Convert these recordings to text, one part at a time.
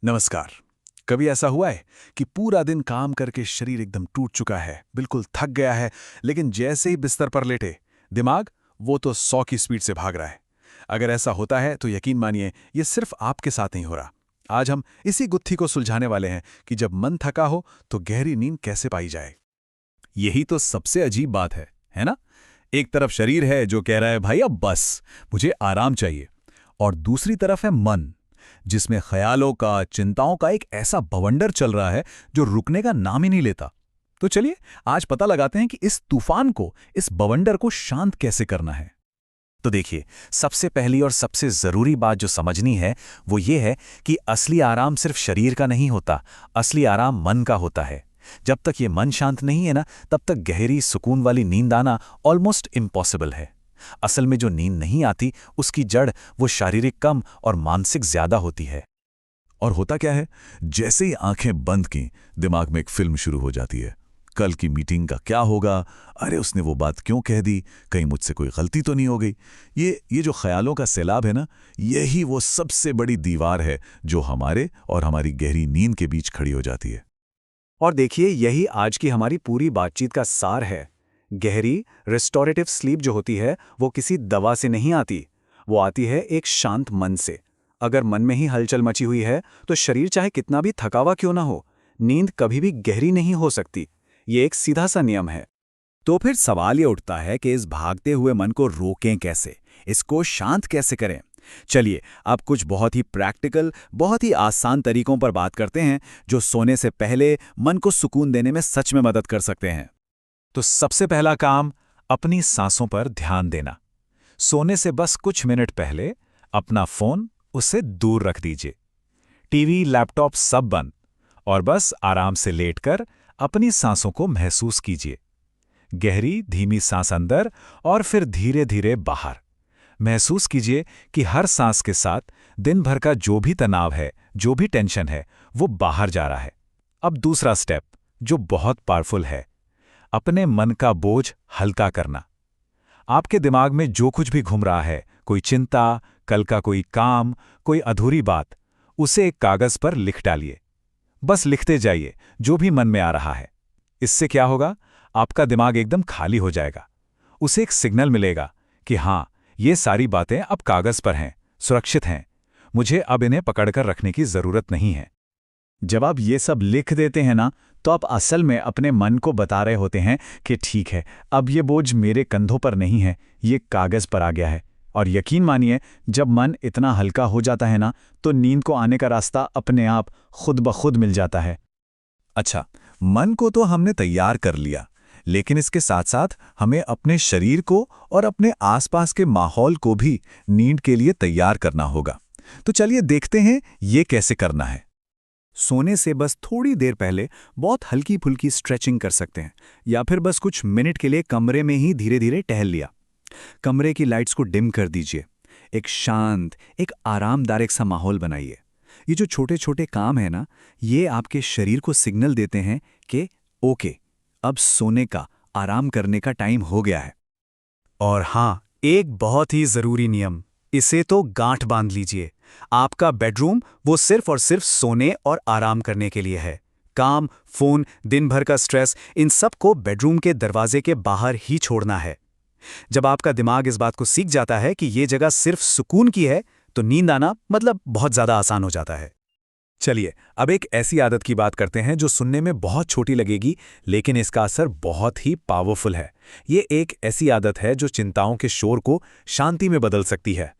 नमस्कार। कभी ऐसा हुआ है कि पूरा दिन काम करके शरीर एकदम टूट चुका है, बिल्कुल थक गया है, लेकिन जैसे ही बिस्तर पर लेटे दिमाग वो तो 100 की स्पीड से भाग रहा है। अगर ऐसा होता है तो यकीन मानिए ये सिर्फ आपके साथ नहीं हो रहा। आज हम इसी गुत्थी को सुलझाने वाले हैं कि जब मन थका हो तो गहरी नींद कैसे पाई जाए। यही तो सबसे अजीब बात है ना? एक तरफ शरीर है जो कह रहा है भाई अब बस, मुझे आराम चाहिए, और दूसरी तरफ है मन, जिसमें ख्यालों का, चिंताओं का एक ऐसा बवंडर चल रहा है जो रुकने का नाम ही नहीं लेता। तो चलिए आज पता लगाते हैं कि इस तूफान को, इस बवंडर को शांत कैसे करना है। तो देखिए, सबसे पहली और सबसे जरूरी बात जो समझनी है वो ये है कि असली आराम सिर्फ शरीर का नहीं होता, असली आराम मन का होता है। जब तक ये मन शांत नहीं है ना, तब तक गहरी सुकून वाली नींद आना ऑलमोस्ट इम्पॉसिबल है। असल में जो नींद नहीं आती उसकी जड़ वो शारीरिक कम और मानसिक ज्यादा होती है। और होता क्या है, जैसे ही आंखें बंद की दिमाग में एक फिल्म शुरू हो जाती है। कल की मीटिंग का क्या होगा, अरे उसने वो बात क्यों कह दी, कहीं मुझसे कोई गलती तो नहीं हो गई। ये जो ख्यालों का सैलाब है ना, यही वो सबसे बड़ी दीवार है जो हमारे और हमारी गहरी नींद के बीच खड़ी हो जाती है। और देखिए, यही आज की हमारी पूरी बातचीत का सार है। गहरी रिस्टोरेटिव स्लीप जो होती है वो किसी दवा से नहीं आती, वो आती है एक शांत मन से। अगर मन में ही हलचल मची हुई है तो शरीर चाहे कितना भी थकावा क्यों ना हो, नींद कभी भी गहरी नहीं हो सकती। ये एक सीधा सा नियम है। तो फिर सवाल ये उठता है कि इस भागते हुए मन को रोकें कैसे, इसको शांत कैसे करें। चलिए अब कुछ बहुत ही प्रैक्टिकल, बहुत ही आसान तरीकों पर बात करते हैं जो सोने से पहले मन को सुकून देने में सच में मदद कर सकते हैं। तो सबसे पहला काम, अपनी सांसों पर ध्यान देना। सोने से बस कुछ मिनट पहले अपना फोन उससे दूर रख दीजिए। टीवी, लैपटॉप सब बंद, और बस आराम से लेटकर अपनी सांसों को महसूस कीजिए। गहरी धीमी सांस अंदर और फिर धीरे धीरे बाहर। महसूस कीजिए कि हर सांस के साथ दिन भर का जो भी तनाव है, जो भी टेंशन है, वो बाहर जा रहा है। अब दूसरा स्टेप जो बहुत पावरफुल है, अपने मन का बोझ हल्का करना। आपके दिमाग में जो कुछ भी घूम रहा है, कोई चिंता, कल का कोई काम, कोई अधूरी बात, उसे एक कागज पर लिख डालिए। बस लिखते जाइए जो भी मन में आ रहा है। इससे क्या होगा, आपका दिमाग एकदम खाली हो जाएगा। उसे एक सिग्नल मिलेगा कि हाँ, ये सारी बातें अब कागज पर हैं, सुरक्षित हैं, मुझे अब इन्हें पकड़कर रखने की जरूरत नहीं है। जब आप ये सब लिख देते हैं ना, तो आप असल में अपने मन को बता रहे होते हैं कि ठीक है, अब ये बोझ मेरे कंधों पर नहीं है, ये कागज पर आ गया है। और यकीन मानिए, जब मन इतना हल्का हो जाता है ना, तो नींद को आने का रास्ता अपने आप खुद ब खुद मिल जाता है। अच्छा, मन को तो हमने तैयार कर लिया, लेकिन इसके साथ साथ हमें अपने शरीर को और अपने आसपास के माहौल को भी नींद के लिए तैयार करना होगा। तो चलिए देखते हैं ये कैसे करना है। सोने से बस थोड़ी देर पहले बहुत हल्की फुल्की स्ट्रेचिंग कर सकते हैं, या फिर बस कुछ मिनट के लिए कमरे में ही धीरे धीरे टहल लिया। कमरे की लाइट्स को डिम कर दीजिए। एक शांत, एक आरामदायक सा माहौल बनाइए। ये जो छोटे छोटे काम है ना, ये आपके शरीर को सिग्नल देते हैं कि ओके, अब सोने का, आराम करने का टाइम हो गया है। और हाँ, एक बहुत ही जरूरी नियम, इसे तो गांठ बांध लीजिए। आपका बेडरूम वो सिर्फ और सिर्फ सोने और आराम करने के लिए है। काम, फोन, दिन भर का स्ट्रेस, इन सब को बेडरूम के दरवाजे के बाहर ही छोड़ना है। जब आपका दिमाग इस बात को सीख जाता है कि ये जगह सिर्फ सुकून की है, तो नींद आना मतलब बहुत ज्यादा आसान हो जाता है। चलिए अब एक ऐसी आदत की बात करते हैं जो सुनने में बहुत छोटी लगेगी, लेकिन इसका असर बहुत ही पावरफुल है। ये एक ऐसी आदत है जो चिंताओं के शोर को शांति में बदल सकती है।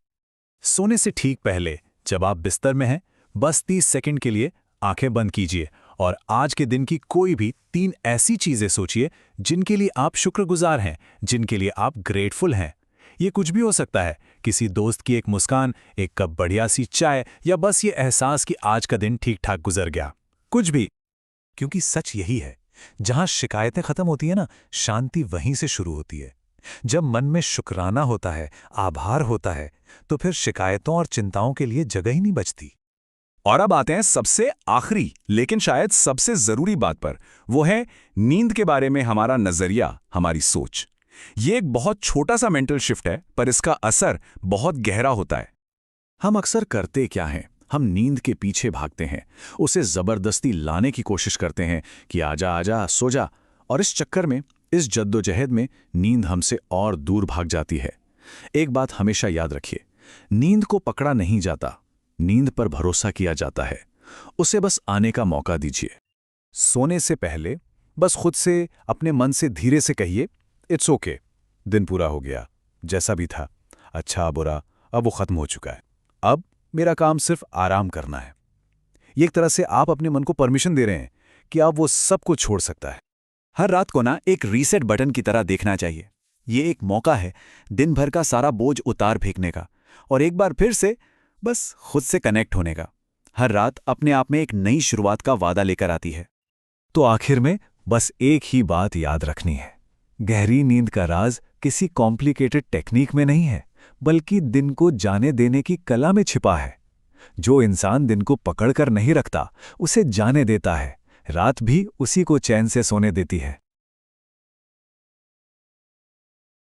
सोने से ठीक पहले जब आप बिस्तर में हैं, बस 30 सेकंड के लिए आंखें बंद कीजिए और आज के दिन की कोई भी 3 ऐसी चीजें सोचिए जिनके लिए आप शुक्रगुजार हैं, जिनके लिए आप ग्रेटफुल हैं। ये कुछ भी हो सकता है, किसी दोस्त की एक मुस्कान, एक कप बढ़िया सी चाय, या बस ये एहसास कि आज का दिन ठीक ठाक गुजर गया। कुछ भी। क्योंकि सच यही है, जहां शिकायतें खत्म होती है ना, शांति वहीं से शुरू होती है। जब मन में शुक्राना होता है, आभार होता है, तो फिर शिकायतों और चिंताओं के लिए जगह ही नहीं बचती। और अब आते हैं सबसे आखिरी लेकिन शायद सबसे जरूरी बात पर, वो है नींद के बारे में हमारा नजरिया, हमारी सोच। ये एक बहुत छोटा सा मेंटल शिफ्ट है, पर इसका असर बहुत गहरा होता है। हम अक्सर करते क्या हैं, हम नींद के पीछे भागते हैं, उसे जबरदस्ती लाने की कोशिश करते हैं कि आजा आजा सो जा, और इस चक्कर में, इस जद्दोजहद में नींद हमसे और दूर भाग जाती है। एक बात हमेशा याद रखिए, नींद को पकड़ा नहीं जाता, नींद पर भरोसा किया जाता है। उसे बस आने का मौका दीजिए। सोने से पहले बस खुद से, अपने मन से धीरे से कहिए, इट्स ओके, दिन पूरा हो गया, जैसा भी था, अच्छा बुरा, अब वो खत्म हो चुका है, अब मेरा काम सिर्फ आराम करना है। ये एक तरह से आप अपने मन को परमिशन दे रहे हैं कि अब वो सब कुछ छोड़ सकता है। हर रात को ना एक रीसेट बटन की तरह देखना चाहिए। ये एक मौका है दिन भर का सारा बोझ उतार फेंकने का और एक बार फिर से बस खुद से कनेक्ट होने का। हर रात अपने आप में एक नई शुरुआत का वादा लेकर आती है। तो आखिर में बस एक ही बात याद रखनी है, गहरी नींद का राज किसी कॉम्प्लिकेटेड टेक्निक में नहीं है, बल्कि दिन को जाने देने की कला में छिपा है। जो इंसान दिन को पकड़ कर नहीं रखता, उसे जाने देता है, रात भी उसी को चैन से सोने देती है।